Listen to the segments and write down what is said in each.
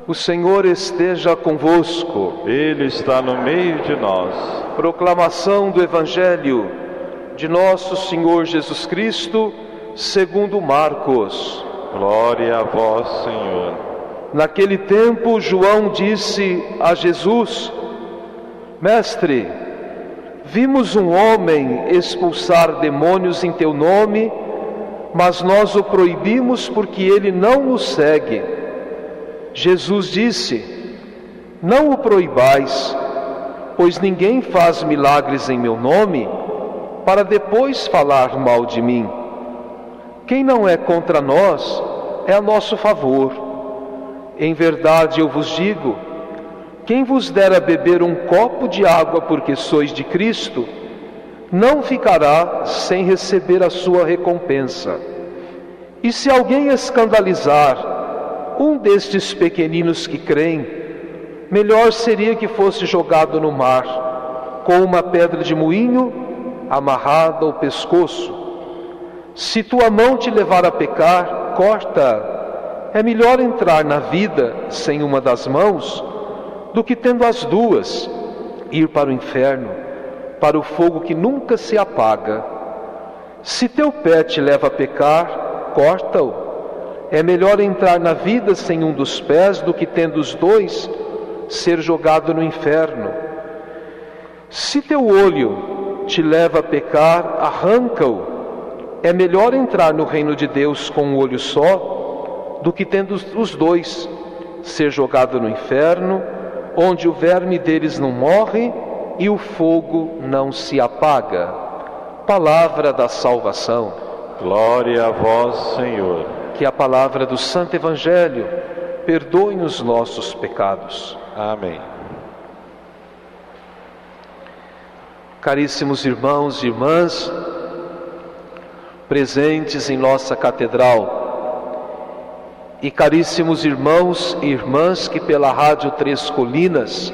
O Senhor esteja convosco. Ele está no meio de nós. Proclamação do Evangelho de nosso Senhor Jesus Cristo, segundo Marcos. Glória a vós, Senhor. Naquele tempo, João disse a Jesus: Mestre, vimos um homem expulsar demônios em teu nome, mas nós o proibimos porque ele não nos segue. Jesus disse: Não o proibais, pois ninguém faz milagres em meu nome, para depois falar mal de mim. Quem não é contra nós, é a nosso favor. Em verdade eu vos digo, quem vos der a beber um copo de água porque sois de Cristo, não ficará sem receber a sua recompensa. E se alguém escandalizar um destes pequeninos que creem, melhor seria que fosse jogado no mar, com uma pedra de moinho amarrada ao pescoço. Se tua mão te levar a pecar, corta. É melhor entrar na vida sem uma das mãos, do que tendo as duas, ir para o inferno, para o fogo que nunca se apaga. Se teu pé te leva a pecar, corta-o. É melhor entrar na vida sem um dos pés, do que tendo os dois, ser jogado no inferno. Se teu olho te leva a pecar, arranca-o. É melhor entrar no reino de Deus com um olho só, do que tendo os dois, ser jogado no inferno, onde o verme deles não morre e o fogo não se apaga. Palavra da salvação. Glória a vós, Senhor. Que a palavra do Santo Evangelho perdoe os nossos pecados. Amém. Caríssimos irmãos e irmãs, presentes em nossa catedral, e caríssimos irmãos e irmãs que pela Rádio Três Colinas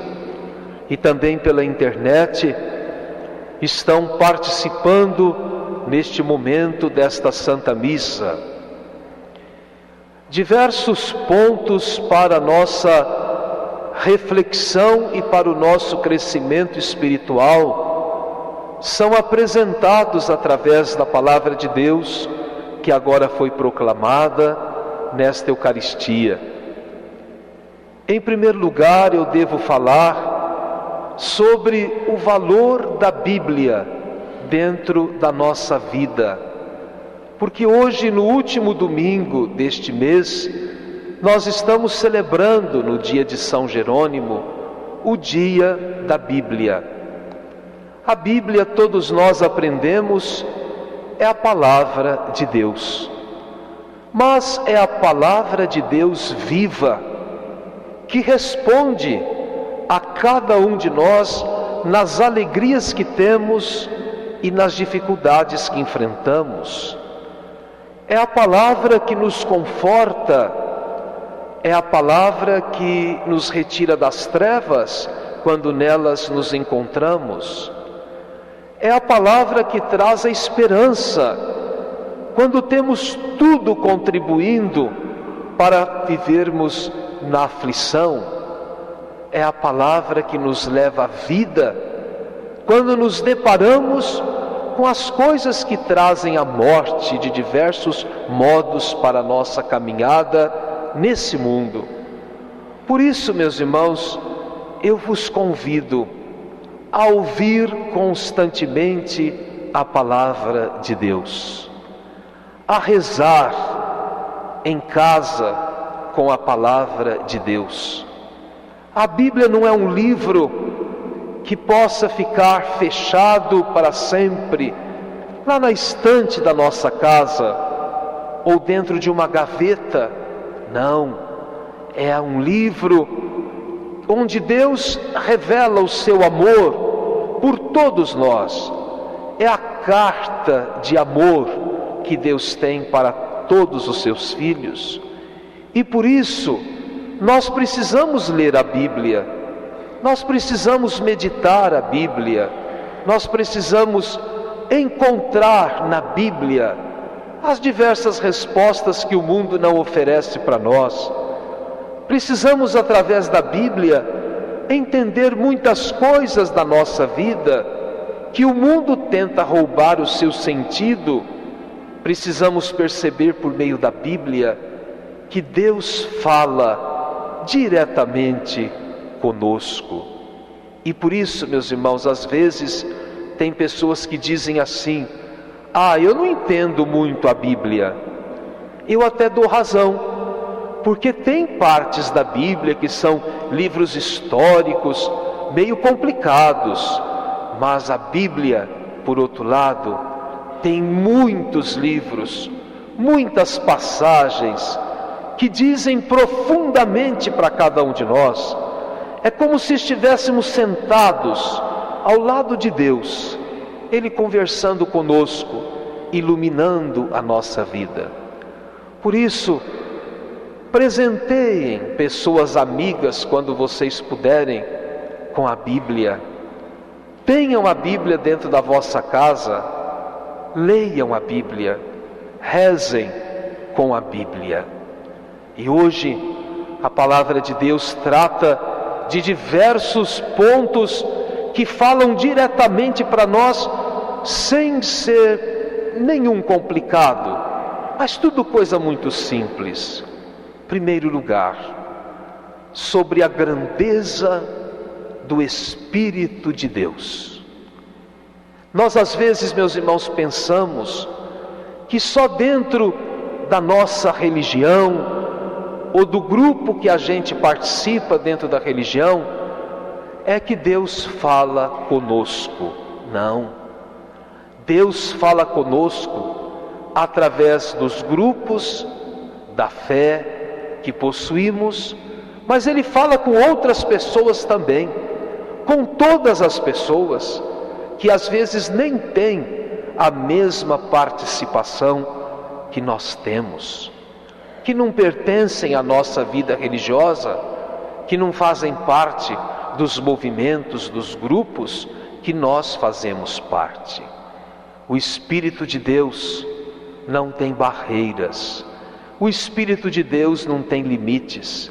e também pela internet estão participando neste momento desta Santa Missa. Diversos pontos para a nossa reflexão e para o nosso crescimento espiritual são apresentados através da Palavra de Deus, que agora foi proclamada nesta Eucaristia. Em primeiro lugar, eu devo falar sobre o valor da Bíblia dentro da nossa vida. Porque hoje, no último domingo deste mês, nós estamos celebrando, no dia de São Jerônimo, o dia da Bíblia. A Bíblia, todos nós aprendemos, é a palavra de Deus. Mas é a palavra de Deus viva, que responde a cada um de nós nas alegrias que temos e nas dificuldades que enfrentamos. É a palavra que nos conforta, é a palavra que nos retira das trevas quando nelas nos encontramos. É a palavra que traz a esperança quando temos tudo contribuindo para vivermos na aflição. É a palavra que nos leva à vida quando nos deparamos com as coisas que trazem a morte de diversos modos para a nossa caminhada nesse mundo. Por isso, meus irmãos, eu vos convido a ouvir constantemente a palavra de Deus, a rezar em casa com a palavra de Deus. A Bíblia não é um livro que possa ficar fechado para sempre lá na estante da nossa casa ou dentro de uma gaveta. Não, é um livro onde Deus revela o seu amor por todos nós. É a carta de amor que Deus tem para todos os seus filhos. E por isso, nós precisamos ler a Bíblia. Nós precisamos meditar a Bíblia, nós precisamos encontrar na Bíblia as diversas respostas que o mundo não oferece para nós. Precisamos, através da Bíblia, entender muitas coisas da nossa vida que o mundo tenta roubar o seu sentido. Precisamos perceber por meio da Bíblia que Deus fala diretamente conosco. E por isso, meus irmãos, às vezes tem pessoas que dizem assim: eu não entendo muito a Bíblia. Eu até dou razão, porque tem partes da Bíblia que são livros históricos, meio complicados, mas a Bíblia, por outro lado, tem muitos livros, muitas passagens que dizem profundamente para cada um de nós. É como se estivéssemos sentados ao lado de Deus, Ele conversando conosco, iluminando a nossa vida. Por isso, presenteiem pessoas amigas quando vocês puderem com a Bíblia. Tenham a Bíblia dentro da vossa casa, leiam a Bíblia, rezem com a Bíblia. E hoje a palavra de Deus trata de diversos pontos que falam diretamente para nós, sem ser nenhum complicado, mas tudo coisa muito simples. Primeiro lugar, sobre a grandeza do Espírito de Deus. Nós às vezes, meus irmãos, pensamos que só dentro da nossa religião, ou do grupo que a gente participa dentro da religião, é que Deus fala conosco. Não. Deus fala conosco através dos grupos da fé que possuímos, mas Ele fala com outras pessoas também, com todas as pessoas que às vezes nem têm a mesma participação que nós temos, que não pertencem à nossa vida religiosa, que não fazem parte dos movimentos, dos grupos que nós fazemos parte. O Espírito de Deus não tem barreiras, o Espírito de Deus não tem limites.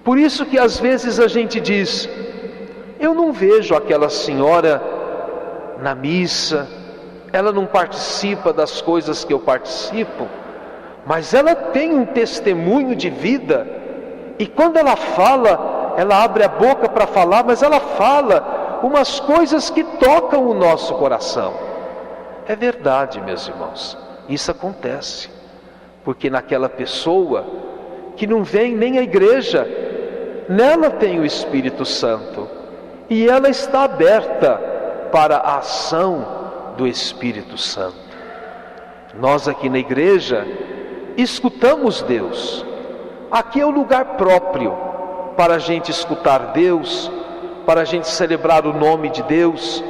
Por isso que às vezes a gente diz: eu não vejo aquela senhora na missa, ela não participa das coisas que eu participo, mas ela tem um testemunho de vida, e quando ela fala, ela abre a boca para falar, mas ela fala umas coisas que tocam o nosso coração. É verdade, meus irmãos, isso acontece, porque naquela pessoa que não vem nem à igreja, nela tem o Espírito Santo, e ela está aberta para a ação do Espírito Santo. Nós aqui na igreja escutamos Deus. Aqui é o lugar próprio para a gente escutar Deus, para a gente celebrar o nome de Deus,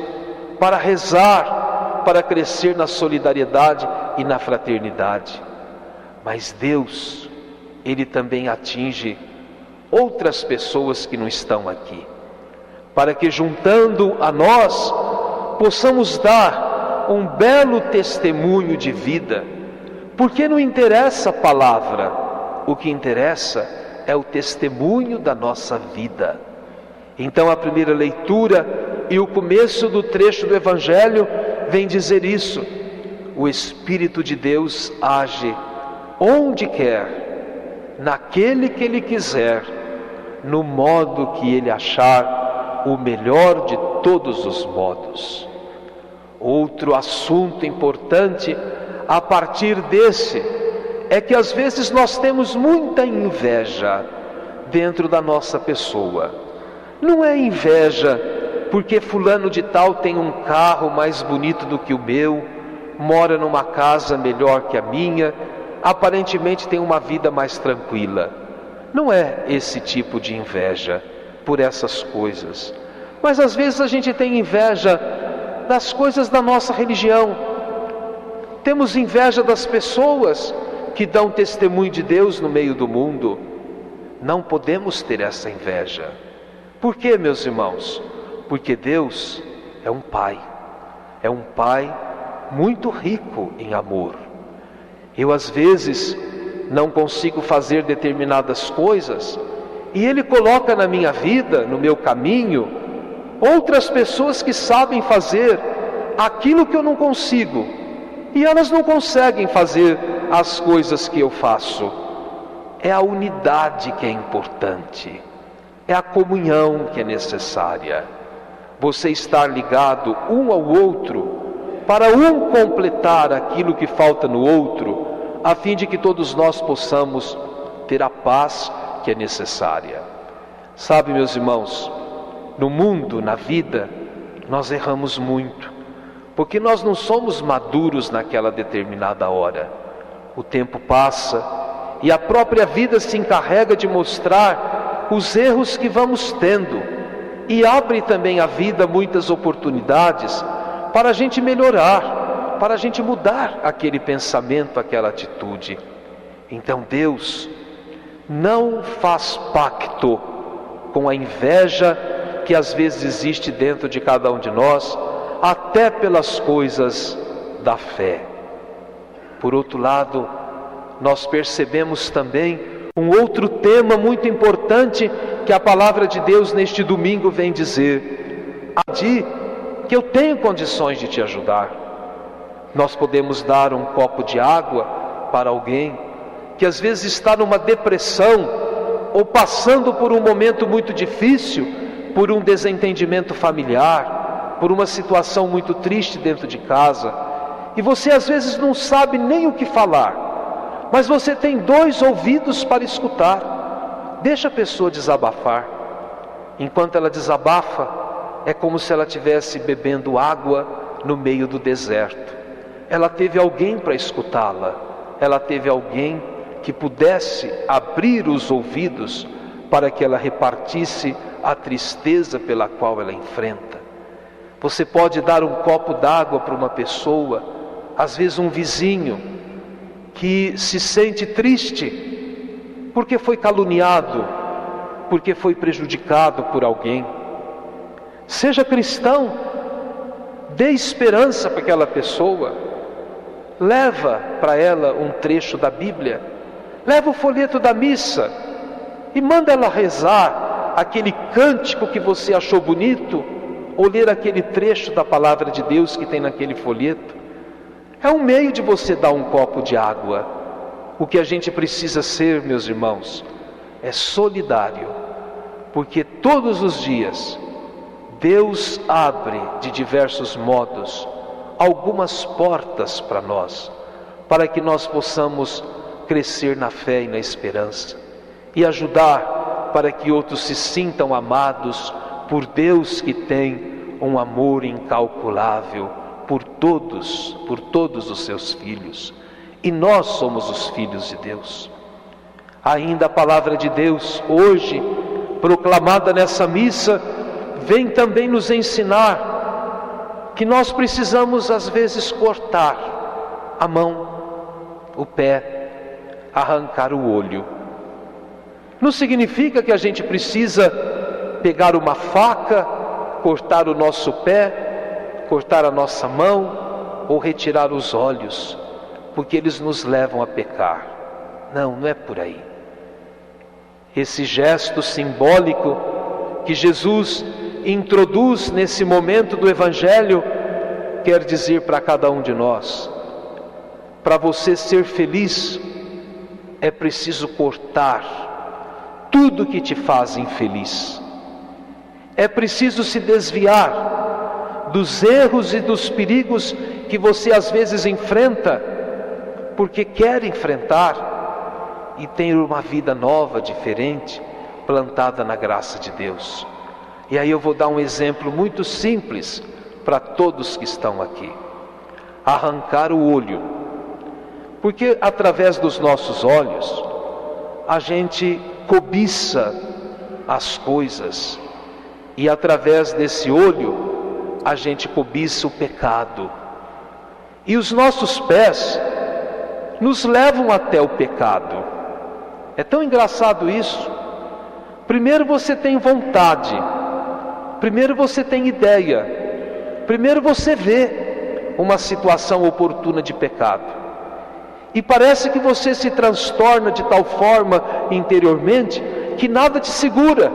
para rezar, para crescer na solidariedade e na fraternidade. Mas Deus, Ele também atinge outras pessoas que não estão aqui, para que juntando a nós, possamos dar um belo testemunho de vida. Porque não interessa a palavra, o que interessa é o testemunho da nossa vida. Então a primeira leitura e o começo do trecho do Evangelho vem dizer isso: o Espírito de Deus age onde quer, naquele que Ele quiser, no modo que Ele achar o melhor de todos os modos. Outro assunto importante a partir desse é que às vezes nós temos muita inveja dentro da nossa pessoa. Não é inveja porque fulano de tal tem um carro mais bonito do que o meu, mora numa casa melhor que a minha, aparentemente tem uma vida mais tranquila. Não é esse tipo de inveja por essas coisas. Mas às vezes a gente tem inveja das coisas da nossa religião. Temos inveja das pessoas que dão testemunho de Deus no meio do mundo. Não podemos ter essa inveja. Por quê, meus irmãos? Porque Deus é um Pai muito rico em amor. Eu às vezes não consigo fazer determinadas coisas E Ele coloca na minha vida, no meu caminho, outras pessoas que sabem fazer aquilo que eu não consigo. E elas não conseguem fazer as coisas que eu faço. É a unidade que é importante. É a comunhão que é necessária. Você estar ligado um ao outro, para um completar aquilo que falta no outro, a fim de que todos nós possamos ter a paz que é necessária. Sabe, meus irmãos, no mundo, na vida, nós erramos muito, porque nós não somos maduros naquela determinada hora. O tempo passa e a própria vida se encarrega de mostrar os erros que vamos tendo, e abre também a vida muitas oportunidades para a gente melhorar, para a gente mudar aquele pensamento, aquela atitude. Então Deus não faz pacto com a inveja que às vezes existe dentro de cada um de nós, até pelas coisas da fé. Por outro lado, nós percebemos também um outro tema muito importante que a palavra de Deus neste domingo vem dizer: que eu tenho condições de te ajudar. Nós podemos dar um copo de água para alguém que às vezes está numa depressão ou passando por um momento muito difícil, por um desentendimento familiar, por uma situação muito triste dentro de casa, e você às vezes não sabe nem o que falar, mas você tem 2 ouvidos para escutar. Deixa a pessoa desabafar. Enquanto ela desabafa, é como se ela estivesse bebendo água no meio do deserto. Ela teve alguém para escutá-la, ela teve alguém que pudesse abrir os ouvidos para que ela repartisse a tristeza pela qual ela enfrenta. Você pode dar um copo d'água para uma pessoa, às vezes um vizinho, que se sente triste porque foi caluniado, porque foi prejudicado por alguém. Seja cristão, dê esperança para aquela pessoa, leva para ela um trecho da Bíblia, leva o folheto da missa e manda ela rezar aquele cântico que você achou bonito, ou ler aquele trecho da palavra de Deus que tem naquele folheto. É um meio de você dar um copo de água. O que a gente precisa ser, meus irmãos, é solidário, porque todos os dias Deus abre de diversos modos algumas portas para nós, para que nós possamos crescer na fé e na esperança, e ajudar para que outros se sintam amados por Deus, que tem um amor incalculável por todos os seus filhos. E nós somos os filhos de Deus. Ainda a palavra de Deus, hoje, proclamada nessa missa, vem também nos ensinar que nós precisamos às vezes cortar a mão, o pé, arrancar o olho. Não significa que a gente precisa pegar uma faca, cortar o nosso pé, cortar a nossa mão ou retirar os olhos, porque eles nos levam a pecar. Não, não é por aí. Esse gesto simbólico que Jesus introduz nesse momento do Evangelho quer dizer para cada um de nós: para você ser feliz, é preciso cortar tudo que te faz infeliz. É preciso se desviar dos erros e dos perigos que você às vezes enfrenta, porque quer enfrentar e ter uma vida nova, diferente, plantada na graça de Deus. E aí eu vou dar um exemplo muito simples para todos que estão aqui: arrancar o olho. Porque através dos nossos olhos a gente cobiça as coisas, e através desse olho a gente cobiça o pecado, e os nossos pés nos levam até o pecado. É tão engraçado isso. Primeiro você tem vontade, primeiro você tem ideia, primeiro você vê uma situação oportuna de pecado, e parece que você se transtorna de tal forma interiormente que nada te segura.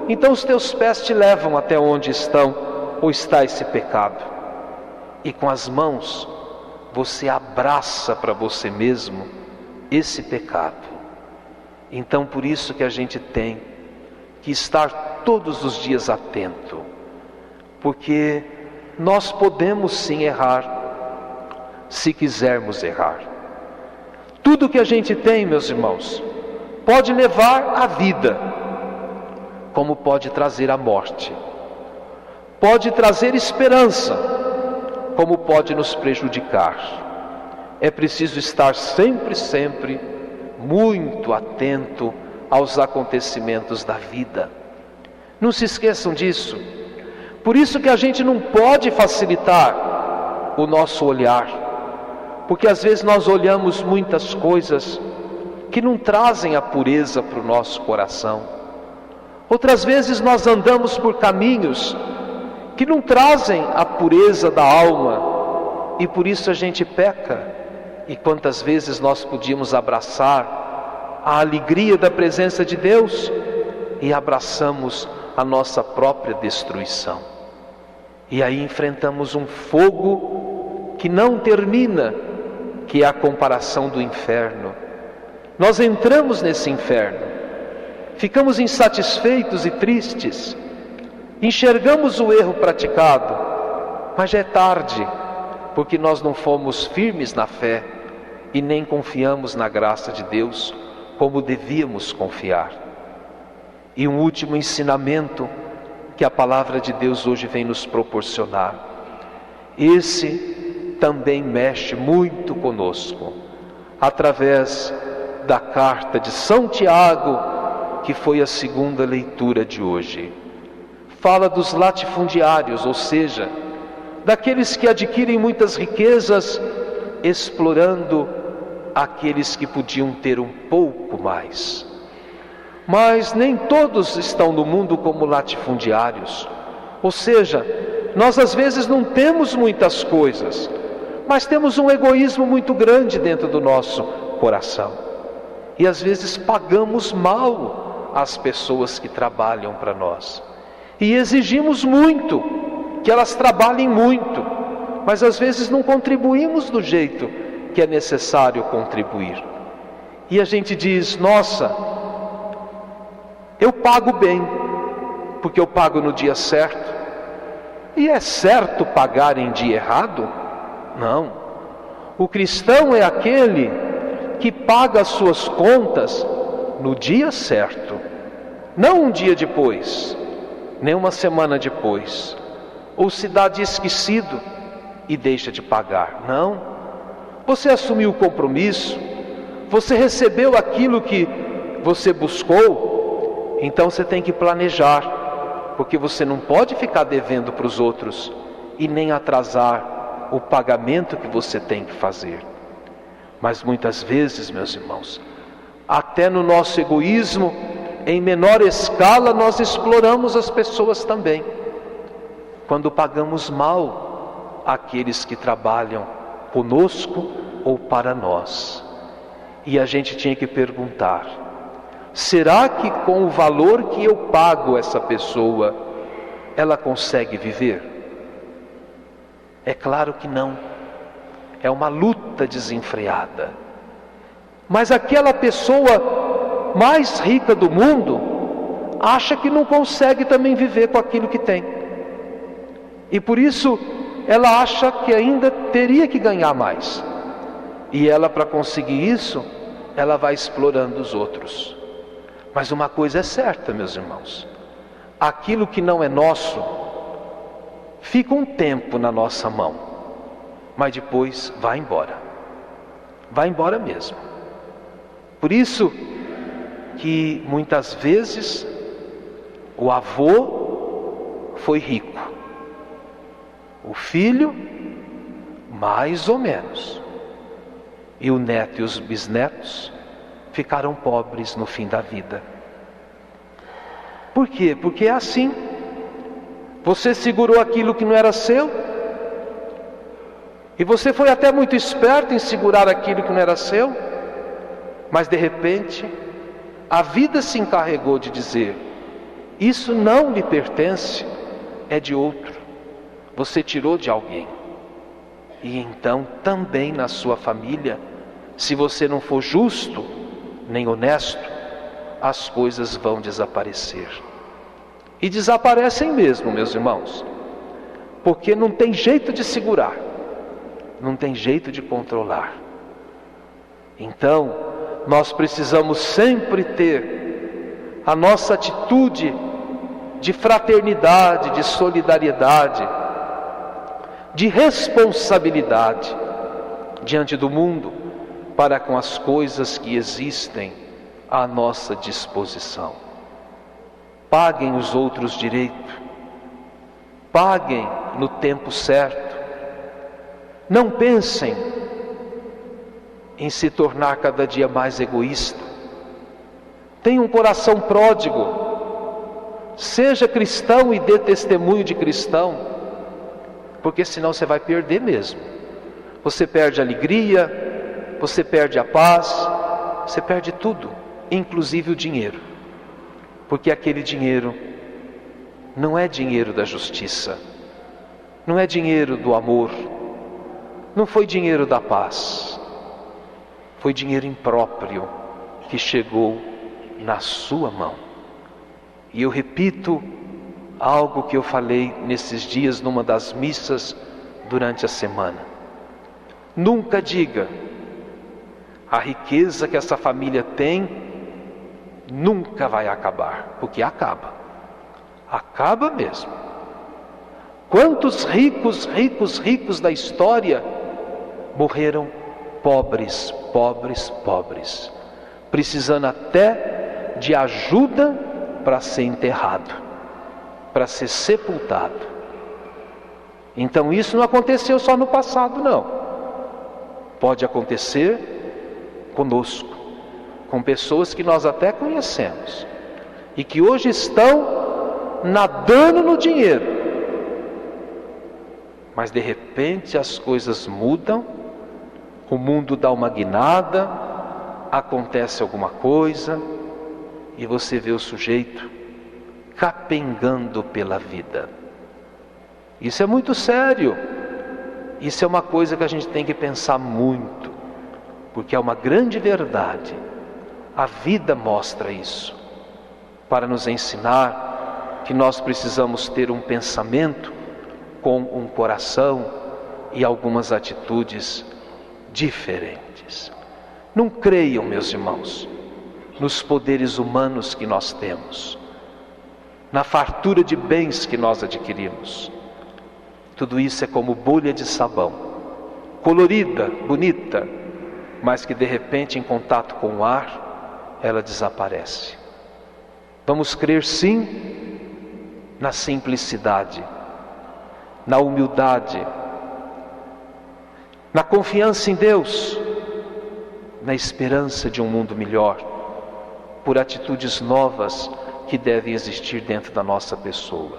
Então os teus pés te levam até onde estão ou está esse pecado. E com as mãos você abraça para você mesmo esse pecado. Então por isso que a gente tem que estar todos os dias atento, porque nós podemos sim errar, se quisermos errar. Tudo que a gente tem, meus irmãos, pode levar à vida, como pode trazer a morte. Pode trazer esperança, como pode nos prejudicar. É preciso estar sempre muito atento aos acontecimentos da vida. Não se esqueçam disso. Por isso que a gente não pode facilitar o nosso olhar, porque às vezes nós olhamos muitas coisas que não trazem a pureza para o nosso coração. Outras vezes nós andamos por caminhos que não trazem a pureza da alma, e por isso a gente peca. E quantas vezes nós podíamos abraçar a alegria da presença de Deus e abraçamos a nossa própria destruição. E aí enfrentamos um fogo que não termina, que é a comparação do inferno. Nós entramos nesse inferno, ficamos insatisfeitos e tristes, enxergamos o erro praticado, mas já é tarde, porque nós não fomos firmes na fé e nem confiamos na graça de Deus como devíamos confiar. E um último ensinamento que a palavra de Deus hoje vem nos proporcionar, esse também mexe muito conosco, através da carta de São Tiago, que foi a segunda leitura de hoje. Fala dos latifundiários, ou seja, daqueles que adquirem muitas riquezas, explorando aqueles que podiam ter um pouco mais. Mas nem todos estão no mundo como latifundiários, ou seja, nós às vezes não temos muitas coisas, mas temos um egoísmo muito grande dentro do nosso coração, e às vezes pagamos mal as pessoas que trabalham para nós, e exigimos muito, que elas trabalhem muito, mas às vezes não contribuímos do jeito que é necessário contribuir. E a gente diz: nossa, eu pago bem, porque eu pago no dia certo. E é certo pagar em dia errado? Não. O cristão é aquele que paga as suas contas no dia certo, não um dia depois, nem uma semana depois, ou se dá de esquecido e deixa de pagar. Não. Você assumiu o compromisso, você recebeu aquilo que você buscou, então você tem que planejar, porque você não pode ficar devendo para os outros e nem atrasar o pagamento que você tem que fazer. Mas muitas vezes, meus irmãos, até no nosso egoísmo, em menor escala, nós exploramos as pessoas também, quando pagamos mal aqueles que trabalham conosco ou para nós. E a gente tinha que perguntar: será que com o valor que eu pago essa pessoa, ela consegue viver? É claro que não. É uma luta desenfreada. Mas aquela pessoa mais rica do mundo acha que não consegue também viver com aquilo que tem. E por isso ela acha que ainda teria que ganhar mais. E ela, para conseguir isso, ela vai explorando os outros. Mas uma coisa é certa, meus irmãos: aquilo que não é nosso fica um tempo na nossa mão, mas depois vai embora. Vai embora mesmo. Por isso que muitas vezes o avô foi rico, o filho mais ou menos, e o neto e os bisnetos ficaram pobres no fim da vida. Por quê? Porque é assim. Você segurou aquilo que não era seu, e você foi até muito esperto em segurar aquilo que não era seu, mas de repente A vida se encarregou de dizer: isso não lhe pertence, é de outro. Você tirou de alguém. E então também na sua família, se você não for justo nem honesto, as coisas vão desaparecer. E desaparecem mesmo, meus irmãos, porque não tem jeito de segurar, não tem jeito de controlar. Então, nós precisamos sempre ter a nossa atitude de fraternidade, de solidariedade, de responsabilidade diante do mundo para com as coisas que existem à nossa disposição. Paguem os outros direito, paguem no tempo certo. Não pensem em se tornar cada dia mais egoísta. Tenha um coração pródigo. Seja cristão e dê testemunho de cristão, porque senão você vai perder mesmo. Você perde a alegria, você perde a paz, você perde tudo, inclusive o dinheiro. Porque aquele dinheiro não é dinheiro da justiça, não é dinheiro do amor, não foi dinheiro da paz, foi dinheiro impróprio que chegou na sua mão. E eu repito algo que eu falei nesses dias numa das missas durante a semana. Nunca diga: a riqueza que essa família tem nunca vai acabar, porque acaba. Acaba mesmo. Quantos ricos da história morreram pobres, precisando até de ajuda para ser enterrado, para ser sepultado. Então isso não aconteceu só no passado, não. Pode acontecer conosco, com pessoas que nós até conhecemos e que hoje estão nadando no dinheiro, mas de repente as coisas mudam, o mundo dá uma guinada, acontece alguma coisa e você vê o sujeito capengando pela vida. Isso é muito sério. Isso é uma coisa que a gente tem que pensar muito, porque é uma grande verdade. A vida mostra isso, para nos ensinar que nós precisamos ter um pensamento com um coração e algumas atitudes diferentes. Não creiam, meus irmãos, nos poderes humanos que nós temos, na fartura de bens que nós adquirimos. Tudo isso é como bolha de sabão, colorida, bonita, mas que de repente em contato com o ar, ela desaparece. Vamos crer sim na simplicidade, na humildade, na confiança em Deus, na esperança de um mundo melhor, por atitudes novas que devem existir dentro da nossa pessoa.